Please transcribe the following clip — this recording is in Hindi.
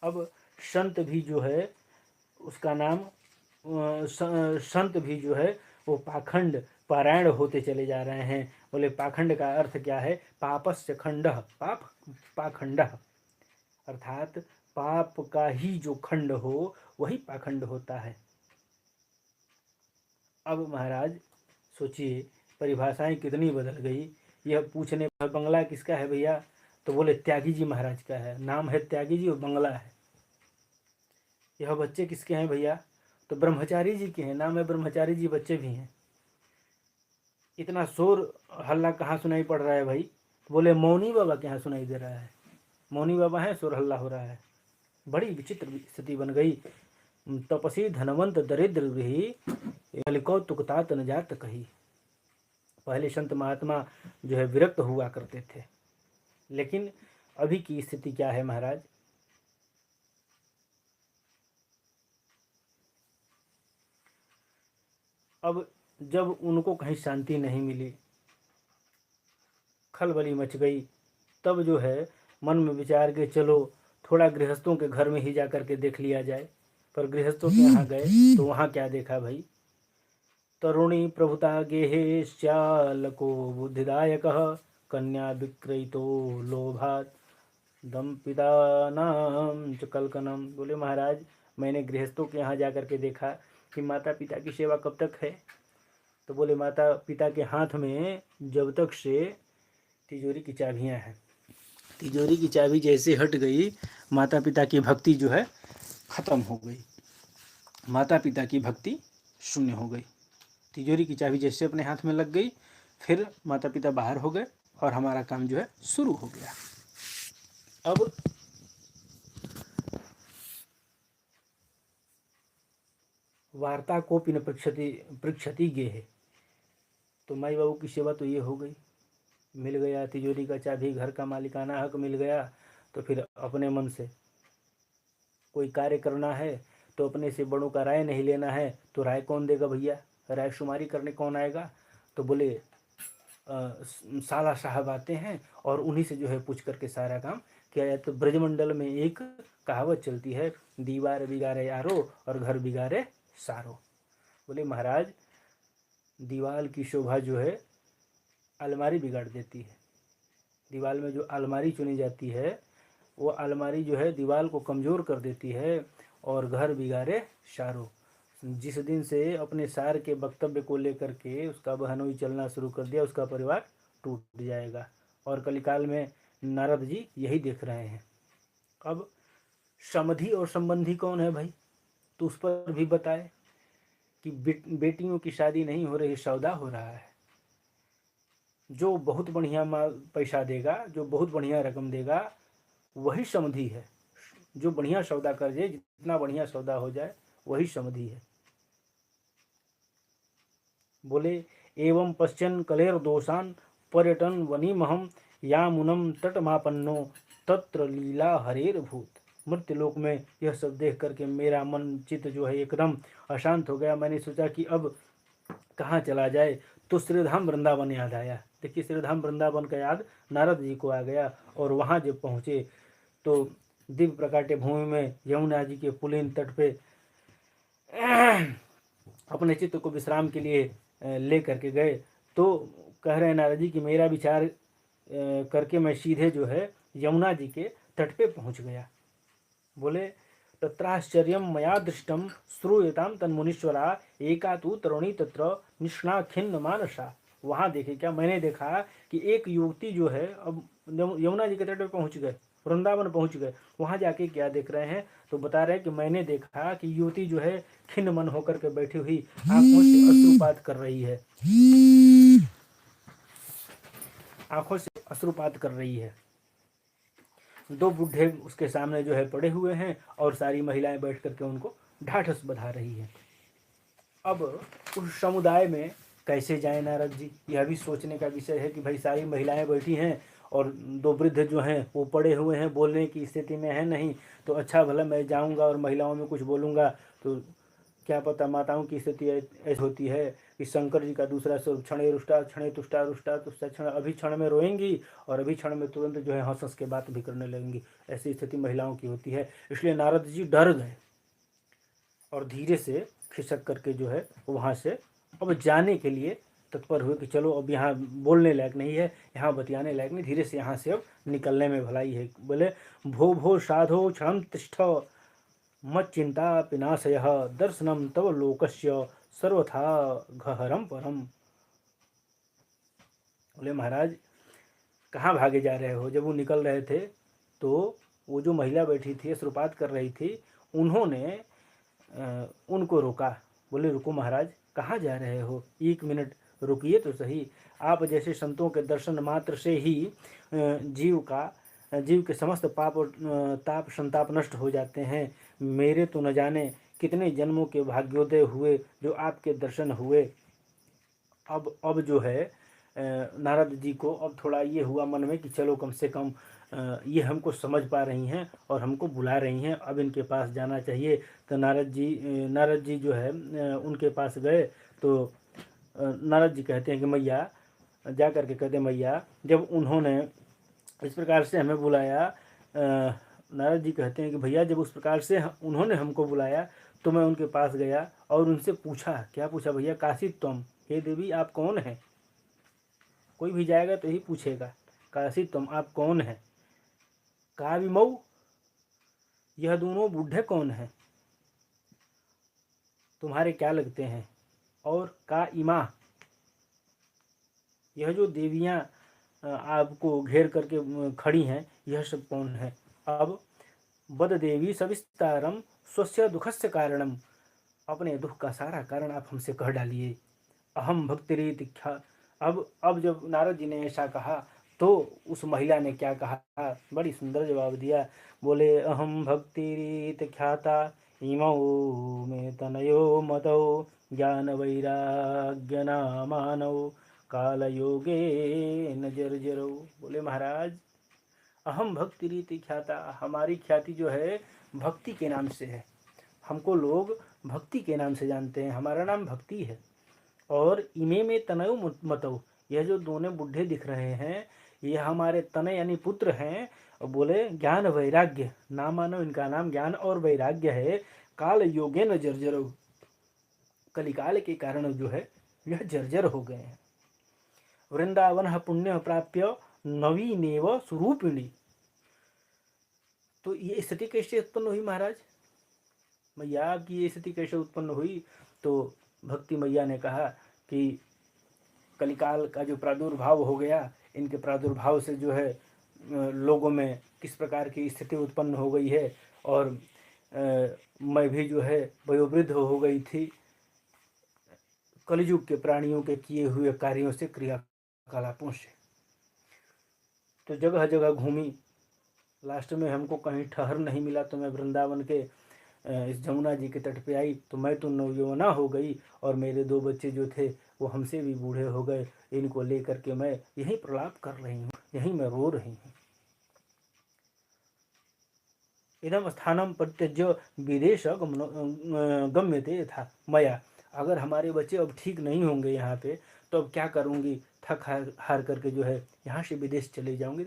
अब संत भी जो है उसका नाम संत भी जो है वो पाखंड पारायण होते चले जा रहे हैं। बोले पाखंड का अर्थ क्या है? पापस्य खंडः, पाप पाखंडः, अर्थात पाप का ही जो खंड हो वही पाखंड होता है। अब महाराज सोचिए परिभाषाएं कितनी बदल गई। यह पूछने पर बंगला किसका है भैया? तो बोले त्यागी जी महाराज का है, नाम है त्यागी जी और बंगला है। यह बच्चे किसके हैं भैया? तो ब्रह्मचारी जी के हैं, नाम है ब्रह्मचारी जी, बच्चे भी हैं। इतना शोर हल्ला कहाँ सुनाई पड़ रहा है भाई? बोले मौनी बाबा के यहाँ सुनाई दे रहा है। मौनी बाबा है, शोर हल्ला हो रहा है। बड़ी विचित्र स्थिति बन गई। तपसी धनवंत दरिद्र भी कौतुकतात न जात कही। पहले संत महात्मा जो है विरक्त हुआ करते थे, लेकिन अभी की स्थिति क्या है महाराज? अब जब उनको कहीं शांति नहीं मिली, खलबली मच गई, तब जो है मन में विचार के चलो थोड़ा गृहस्थों के घर में ही जा करके देख लिया जाए। पर गृहस्थों के यहाँ गए तो वहाँ क्या देखा भाई? तरुणी प्रभुता गेहे श्यालको बुद्धिदायक कन्या विक्रयितो लोभात दम्पिता नाम च कलकनम। बोले महाराज मैंने गृहस्थों के यहाँ जा करके देखा कि माता पिता की सेवा कब तक है? तो बोले माता पिता के हाथ में जब तक से तिजोरी की चाबियाँ हैं। तिजोरी की चाबी जैसे हट गई, माता पिता की भक्ति जो है खत्म हो गई, माता पिता की भक्ति शून्य हो गई। तिजोरी की चाबी जैसे अपने हाथ में लग गई, फिर माता पिता बाहर हो गए और हमारा काम जो है शुरू हो गया। अब वार्ता को पिन पृक्षति गे है, तो माई बाबू की सेवा तो ये हो गई, मिल गया तिजोरी का चाबी, घर का मालिकाना हक मिल गया। तो फिर अपने मन से कोई कार्य करना है तो अपने से बड़ों का राय नहीं लेना है। तो राय कौन देगा भैया? राय शुमारी करने कौन आएगा? तो बोले साला साहब आते हैं और उन्हीं से जो है पूछ करके सारा काम किया जाए। तो ब्रजमंडल में एक कहावत चलती है, दीवार बिगाड़े यारो और घर बिगाड़े सारो। बोले महाराज दीवार की शोभा जो है अलमारी बिगाड़ देती है। दीवार में जो अलमारी चुनी जाती है वो अलमारी जो है दीवार को कमज़ोर कर देती है, और घर बिगाड़े सारो। जिस दिन से अपने सार के वक्तव्य को लेकर के उसका बहनोई चलना शुरू कर दिया, उसका परिवार टूट जाएगा। और कलिकाल में नारद जी यही देख रहे हैं। अब समधि और संबंधी कौन है भाई? तो उस पर भी बताए कि बेटियों की शादी नहीं हो रही, सौदा हो रहा है। जो बहुत बढ़िया पैसा देगा, जो बहुत बढ़िया रकम देगा, वही समधि है। जो बढ़िया सौदा कर जाए, जितना बढ़िया सौदा हो जाए, वही समधि है। बोले एवं पश्चन कलेर दोषान पर्यटन वनीमहम यामुनम तटमापन्नो तत्र लीला हरेर भूत। मृत्युलोक में यह सब देख करके मेरा मन चित्त जो है एकदम अशांत हो गया। मैंने सोचा कि अब कहाँ चला जाए, तो श्रीधाम वृंदावन याद आया। देखिए श्रीधाम वृंदावन का याद नारद जी को आ गया। और वहाँ जब पहुँचे तो दिव्य प्रकाट्य भूमि में यमुना जी के पुलिन तट पे अपने चित्त को विश्राम के लिए ले करके गए। तो कह रहे हैं नारद जी कि मेरा विचार करके मैं सीधे जो है यमुना जी के तट पे पहुँच गया। बोले तत्राश्चर्य मया दृष्टम श्रूयताम तन्मुनीश्वरा एका तु तरुणी तत्र निष्णा खिन्न मानसा। वहाँ देखे क्या? मैंने देखा कि एक युवती जो है, अब यमुना जी के तट पे पहुँच गए, वृंदावन पहुँच गए, वहाँ जाके क्या देख रहे हैं? तो बता रहे हैं कि मैंने देखा कि युवती जो है खिन्न मन होकर के बैठी हुई आंखों से अश्रुपात कर रही है, आंखों से अश्रुपात कर रही है। दो बूढ़े उसके सामने जो है पड़े हुए हैं और सारी महिलाएं बैठ करके उनको ढाढ़स बधा रही हैं। अब उस समुदाय में कैसे जाए नारद जी? यह भी सोचने का विषय है कि भाई सारी महिलाएं बैठी हैं और दो वृद्ध जो हैं वो पड़े हुए हैं, बोलने की स्थिति में है नहीं। तो अच्छा भला मैं जाऊंगा और महिलाओं में कुछ बोलूंगा तो क्या पता माताओं की स्थिति ऐसी होती है कि शंकर जी का दूसरा स्वरूप क्षणे रुष्टा क्षणे तुष्टा रुष्टा तुष्टा क्षण, अभी क्षण में रोएंगी और अभी क्षण में तुरंत जो है हंस हंस के बात भी करने लगेंगी। ऐसी स्थिति महिलाओं की होती है। इसलिए नारद जी डर गए और धीरे से खिसक करके जो है वहाँ से अब जाने के लिए तत्पर हुए कि चलो अब यहाँ बोलने लायक नहीं है, यहाँ बतियाने लायक नहीं, धीरे से यहाँ से अब निकलने में भलाई है। बोले भो भो साधो क्षण तिष्ठ मत चिंता पिनाशय दर्शनम तव लोकस्य सर्वथा गहरम परम। बोले महाराज कहाँ भागे जा रहे हो। जब वो निकल रहे थे तो वो जो महिला बैठी थी अश्रुपात कर रही थी, उन्होंने उनको रोका। बोले रुको महाराज, कहाँ जा रहे हो, 1 मिनट रुकिए तो सही। आप जैसे संतों के दर्शन मात्र से ही जीव के समस्त पाप और ताप संताप नष्ट हो जाते हैं। मेरे तो न जाने कितने जन्मों के भाग्योदय हुए जो आपके दर्शन हुए। अब जो है नारद जी को अब थोड़ा ये हुआ मन में कि चलो कम से कम ये हमको समझ पा रही हैं और हमको बुला रही हैं, अब इनके पास जाना चाहिए। तो नारद जी जो है उनके पास गए। तो नारद जी कहते हैं कि मैया, जा कर के कहते हैं मैया जब उन्होंने इस प्रकार से हमें बुलाया, नारद जी कहते हैं कि भैया जब उस प्रकार से उन्होंने हमको बुलाया तो मैं उनके पास गया और उनसे पूछा। क्या पूछा भैया? काशी त्वम, हे देवी आप कौन हैं? कोई भी जाएगा तो यही पूछेगा, काशी तुम आप कौन हैं? का विमऊ, यह दोनों बूढ़े कौन हैं? तुम्हारे क्या लगते हैं? और का इमा, यह जो देवियां आपको घेर करके खड़ी हैं, यह सब कौन है? अब बद देवी सविस्तारम स्वस्य दुखस्य कारणम, अपने दुख का सारा कारण आप हमसे कह डालिए। अहम भक्तिरीति ख्या। अब जब नारद जी ने ऐसा कहा तो उस महिला ने क्या कहा, बड़ी सुंदर जवाब दिया। बोले अहम भक्तिरीत ख्याता इमौ में तनयो मतौ ज्ञान वैराग्य नामानौ काल योगे न जर्जरौ। बोले महाराज अहम भक्ति रीति ख्याता, हमारी ख्याति जो है भक्ति के नाम से है। हमको लोग भक्ति के नाम से जानते हैं, हमारा नाम भक्ति है। और इमे में तनय मतौ, यह जो दोनों बुढ़े दिख रहे हैं ये हमारे तनय यानी पुत्र हैं। और बोले ज्ञान वैराग्य नाम, मानो इनका नाम ज्ञान और वैराग्य है। काल योगे न जर्जरो, कलिकाल के कारण जो है यह जर्जर हो गए हैं। वृंदावन पुण्य प्राप्य नवीनेव स्वरूपिणी। तो ये स्थिति कैसे उत्पन्न हुई महाराज? मैया आपकी ये स्थिति कैसे उत्पन्न हुई? तो भक्ति मैया ने कहा कि कलिकाल का जो प्रादुर्भाव हो गया, इनके प्रादुर्भाव से जो है लोगों में किस प्रकार की स्थिति उत्पन्न हो गई है। और मैं भी जो है वयोवृद्ध हो गई थी कलयुग के प्राणियों के किए हुए कार्यों से, क्रियाकलापों से। तो जगह जगह घूमी, लास्ट में हमको कहीं ठहर नहीं मिला तो मैं वृंदावन के इस जमुना जी के तट पे आई। तो मैं तो नौयौवना हो गई और मेरे 2 बच्चे जो थे वो हमसे भी बूढ़े हो गए। इनको लेकर के मैं यहीं प्रलाप कर रही हूँ, यहीं मैं रो रही हूँ। इदम स्थानम प्रत्यज्य विदेश गम्यते था मया। अगर हमारे बच्चे अब ठीक नहीं होंगे यहाँ पे तो अब क्या करूँगी, थक हार करके जो है यहाँ से विदेश चले जाऊँगी।